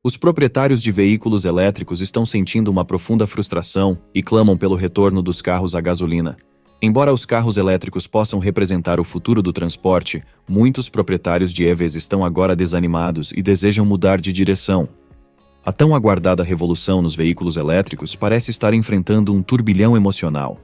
Os proprietários de veículos elétricos estão sentindo uma profunda frustração e clamam pelo retorno dos carros a gasolina. Embora os carros elétricos possam representar o futuro do transporte, muitos proprietários de EVs estão agora desanimados e desejam mudar de direção. A tão aguardada revolução nos veículos elétricos parece estar enfrentando um turbilhão emocional.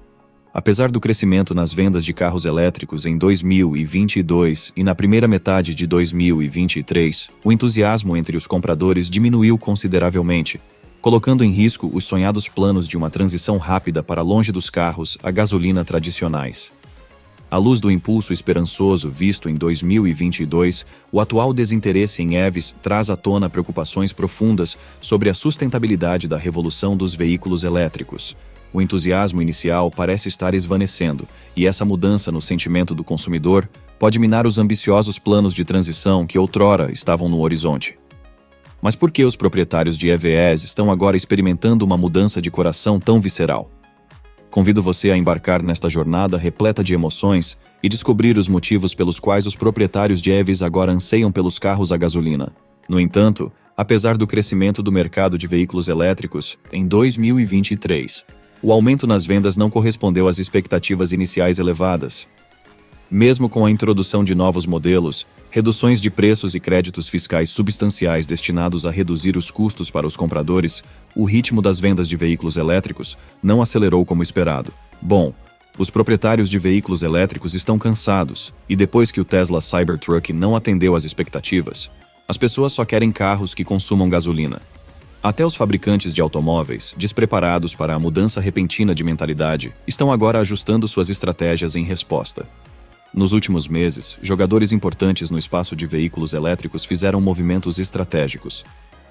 Apesar do crescimento nas vendas de carros elétricos em 2022 e na primeira metade de 2023, o entusiasmo entre os compradores diminuiu consideravelmente, colocando em risco os sonhados planos de uma transição rápida para longe dos carros a gasolina tradicionais. À luz do impulso esperançoso visto em 2022, o atual desinteresse em EVs traz à tona preocupações profundas sobre a sustentabilidade da revolução dos veículos elétricos. O entusiasmo inicial parece estar esvanecendo, e essa mudança no sentimento do consumidor pode minar os ambiciosos planos de transição que outrora estavam no horizonte. Mas por que os proprietários de EVs estão agora experimentando uma mudança de coração tão visceral? Convido você a embarcar nesta jornada repleta de emoções e descobrir os motivos pelos quais os proprietários de EVs agora anseiam pelos carros a gasolina. No entanto, apesar do crescimento do mercado de veículos elétricos, em 2023, o aumento nas vendas não correspondeu às expectativas iniciais elevadas. Mesmo com a introdução de novos modelos, reduções de preços e créditos fiscais substanciais destinados a reduzir os custos para os compradores, o ritmo das vendas de veículos elétricos não acelerou como esperado. Bom, os proprietários de veículos elétricos estão cansados, e depois que o Tesla Cybertruck não atendeu às expectativas, as pessoas só querem carros que consumam gasolina. Até os fabricantes de automóveis, despreparados para a mudança repentina de mentalidade, estão agora ajustando suas estratégias em resposta. Nos últimos meses, jogadores importantes no espaço de veículos elétricos fizeram movimentos estratégicos.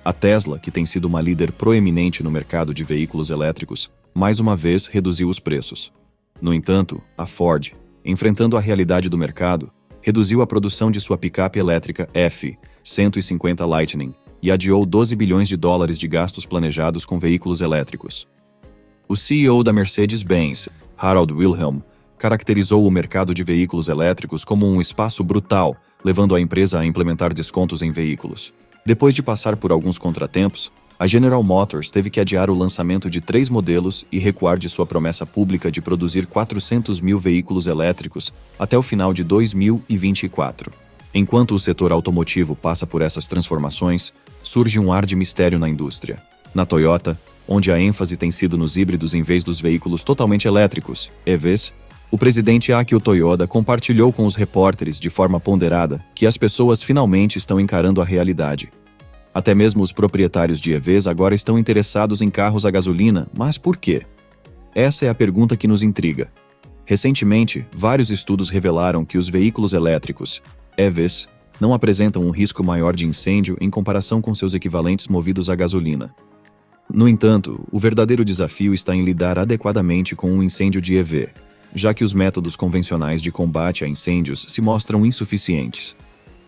A Tesla, que tem sido uma líder proeminente no mercado de veículos elétricos, mais uma vez reduziu os preços. No entanto, a Ford, enfrentando a realidade do mercado, reduziu a produção de sua picape elétrica F-150 Lightning, e adiou $12 bilhões de gastos planejados com veículos elétricos. O CEO da Mercedes-Benz, Harald Wilhelm, caracterizou o mercado de veículos elétricos como um espaço brutal, levando a empresa a implementar descontos em veículos. Depois de passar por alguns contratempos, a General Motors teve que adiar o lançamento de 3 modelos e recuar de sua promessa pública de produzir 400 mil veículos elétricos até o final de 2024. Enquanto o setor automotivo passa por essas transformações, surge um ar de mistério na indústria. Na Toyota, onde a ênfase tem sido nos híbridos em vez dos veículos totalmente elétricos, EVs, o presidente Akio Toyoda compartilhou com os repórteres de forma ponderada que as pessoas finalmente estão encarando a realidade. Até mesmo os proprietários de EVs agora estão interessados em carros a gasolina, mas por quê? Essa é a pergunta que nos intriga. Recentemente, vários estudos revelaram que os veículos elétricos, EVs, não apresentam um risco maior de incêndio em comparação com seus equivalentes movidos a gasolina. No entanto, o verdadeiro desafio está em lidar adequadamente com um incêndio de EV, já que os métodos convencionais de combate a incêndios se mostram insuficientes.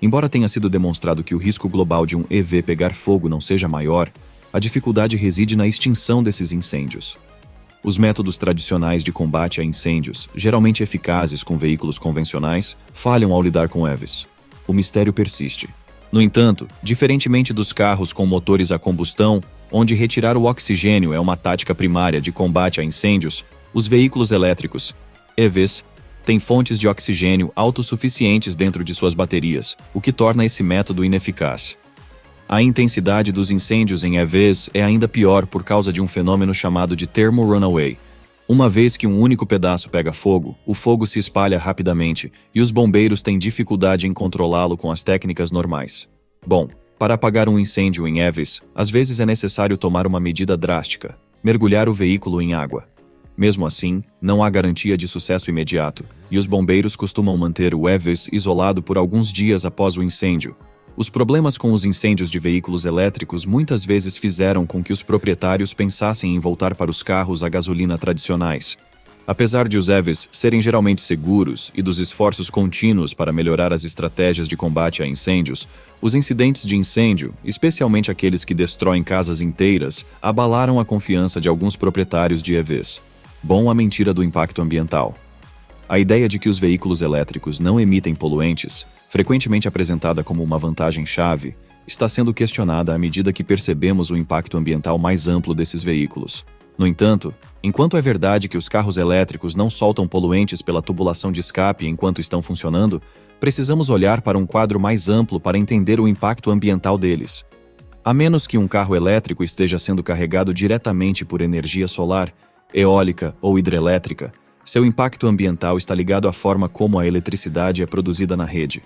Embora tenha sido demonstrado que o risco global de um EV pegar fogo não seja maior, a dificuldade reside na extinção desses incêndios. Os métodos tradicionais de combate a incêndios, geralmente eficazes com veículos convencionais, falham ao lidar com EVs. O mistério persiste. No entanto, diferentemente dos carros com motores a combustão, onde retirar o oxigênio é uma tática primária de combate a incêndios, os veículos elétricos, EVs, têm fontes de oxigênio autossuficientes dentro de suas baterias, o que torna esse método ineficaz. A intensidade dos incêndios em EVs é ainda pior por causa de um fenômeno chamado de thermal runaway. Uma vez que um único pedaço pega fogo, o fogo se espalha rapidamente e os bombeiros têm dificuldade em controlá-lo com as técnicas normais. Bom, para apagar um incêndio em EVs, às vezes é necessário tomar uma medida drástica: mergulhar o veículo em água. Mesmo assim, não há garantia de sucesso imediato, e os bombeiros costumam manter o EVs isolado por alguns dias após o incêndio. Os problemas com os incêndios de veículos elétricos muitas vezes fizeram com que os proprietários pensassem em voltar para os carros a gasolina tradicionais. Apesar de os EVs serem geralmente seguros e dos esforços contínuos para melhorar as estratégias de combate a incêndios, os incidentes de incêndio, especialmente aqueles que destroem casas inteiras, abalaram a confiança de alguns proprietários de EVs. Bom, a mentira do impacto ambiental. A ideia de que os veículos elétricos não emitem poluentes, frequentemente apresentada como uma vantagem-chave, está sendo questionada à medida que percebemos o impacto ambiental mais amplo desses veículos. No entanto, enquanto é verdade que os carros elétricos não soltam poluentes pela tubulação de escape enquanto estão funcionando, precisamos olhar para um quadro mais amplo para entender o impacto ambiental deles. A menos que um carro elétrico esteja sendo carregado diretamente por energia solar, eólica ou hidrelétrica, seu impacto ambiental está ligado à forma como a eletricidade é produzida na rede.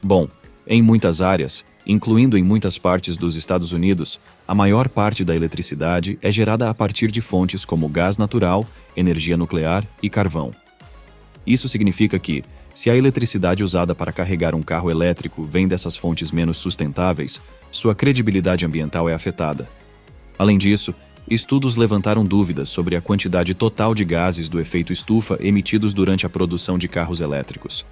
Bom, em muitas áreas, incluindo em muitas partes dos Estados Unidos, a maior parte da eletricidade é gerada a partir de fontes como gás natural, energia nuclear e carvão. Isso significa que, se a eletricidade usada para carregar um carro elétrico vem dessas fontes menos sustentáveis, sua credibilidade ambiental é afetada. Além disso, estudos levantaram dúvidas sobre a quantidade total de gases do efeito estufa emitidos durante a produção de carros elétricos.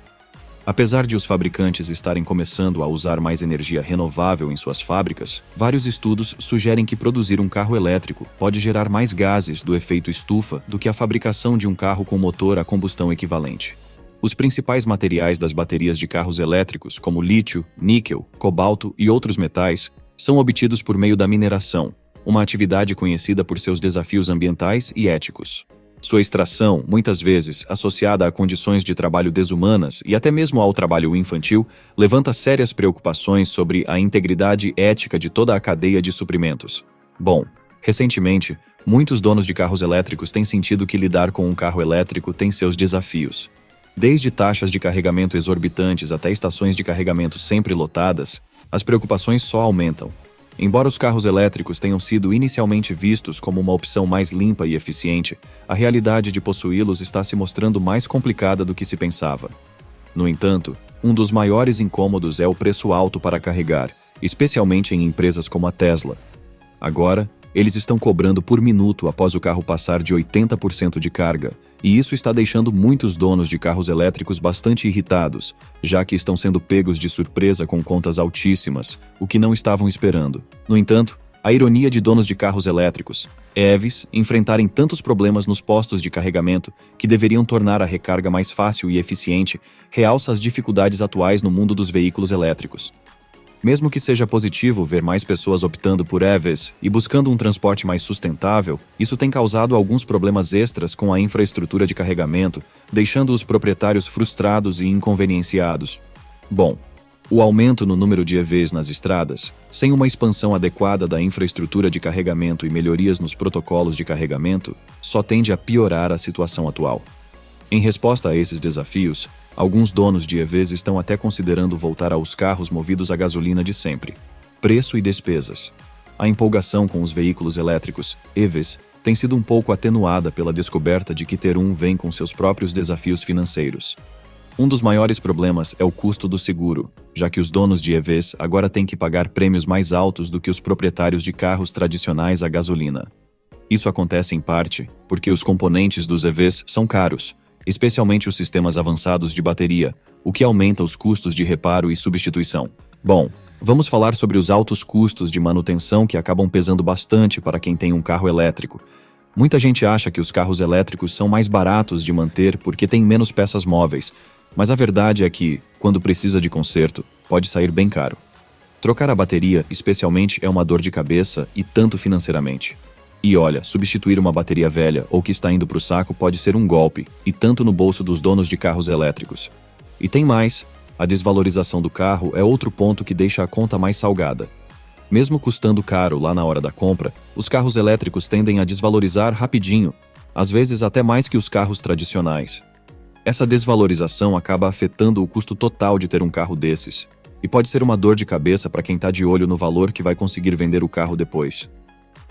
Apesar de os fabricantes estarem começando a usar mais energia renovável em suas fábricas, vários estudos sugerem que produzir um carro elétrico pode gerar mais gases do efeito estufa do que a fabricação de um carro com motor a combustão equivalente. Os principais materiais das baterias de carros elétricos, como lítio, níquel, cobalto e outros metais, são obtidos por meio da mineração, uma atividade conhecida por seus desafios ambientais e éticos. Sua extração, muitas vezes associada a condições de trabalho desumanas e até mesmo ao trabalho infantil, levanta sérias preocupações sobre a integridade ética de toda a cadeia de suprimentos. Bom, recentemente, muitos donos de carros elétricos têm sentido que lidar com um carro elétrico tem seus desafios. Desde taxas de carregamento exorbitantes até estações de carregamento sempre lotadas, as preocupações só aumentam. Embora os carros elétricos tenham sido inicialmente vistos como uma opção mais limpa e eficiente, a realidade de possuí-los está se mostrando mais complicada do que se pensava. No entanto, um dos maiores incômodos é o preço alto para carregar, especialmente em empresas como a Tesla. Agora, eles estão cobrando por minuto após o carro passar de 80% de carga, e isso está deixando muitos donos de carros elétricos bastante irritados, já que estão sendo pegos de surpresa com contas altíssimas, o que não estavam esperando. No entanto, a ironia de donos de carros elétricos, EVs, enfrentarem tantos problemas nos postos de carregamento que deveriam tornar a recarga mais fácil e eficiente, realça as dificuldades atuais no mundo dos veículos elétricos. Mesmo que seja positivo ver mais pessoas optando por EVs e buscando um transporte mais sustentável, isso tem causado alguns problemas extras com a infraestrutura de carregamento, deixando os proprietários frustrados e inconvenienciados. Bom, o aumento no número de EVs nas estradas, sem uma expansão adequada da infraestrutura de carregamento e melhorias nos protocolos de carregamento, só tende a piorar a situação atual. Em resposta a esses desafios, alguns donos de EVs estão até considerando voltar aos carros movidos a gasolina de sempre. Preço e despesas. A empolgação com os veículos elétricos, EVs, tem sido um pouco atenuada pela descoberta de que ter um vem com seus próprios desafios financeiros. Um dos maiores problemas é o custo do seguro, já que os donos de EVs agora têm que pagar prêmios mais altos do que os proprietários de carros tradicionais a gasolina. Isso acontece em parte porque os componentes dos EVs são caros, especialmente os sistemas avançados de bateria, o que aumenta os custos de reparo e substituição. Bom, vamos falar sobre os altos custos de manutenção que acabam pesando bastante para quem tem um carro elétrico. Muita gente acha que os carros elétricos são mais baratos de manter porque têm menos peças móveis, mas a verdade é que, quando precisa de conserto, pode sair bem caro. Trocar a bateria, especialmente, é uma dor de cabeça e tanto financeiramente. E olha, substituir uma bateria velha ou que está indo para o saco pode ser um golpe, e tanto no bolso dos donos de carros elétricos. E tem mais, a desvalorização do carro é outro ponto que deixa a conta mais salgada. Mesmo custando caro lá na hora da compra, os carros elétricos tendem a desvalorizar rapidinho, às vezes até mais que os carros tradicionais. Essa desvalorização acaba afetando o custo total de ter um carro desses, e pode ser uma dor de cabeça para quem está de olho no valor que vai conseguir vender o carro depois.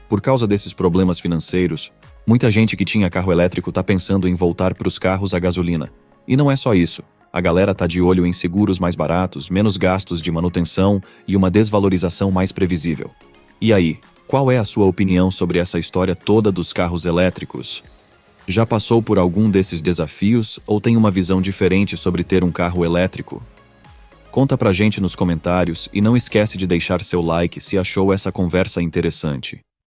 Por causa desses problemas financeiros, muita gente que tinha carro elétrico está pensando em voltar para os carros a gasolina. E não é só isso. A galera está de olho em seguros mais baratos, menos gastos de manutenção e uma desvalorização mais previsível. E aí, qual é a sua opinião sobre essa história toda dos carros elétricos? Já passou por algum desses desafios ou tem uma visão diferente sobre ter um carro elétrico? Conta pra gente nos comentários e não esquece de deixar seu like se achou essa conversa interessante.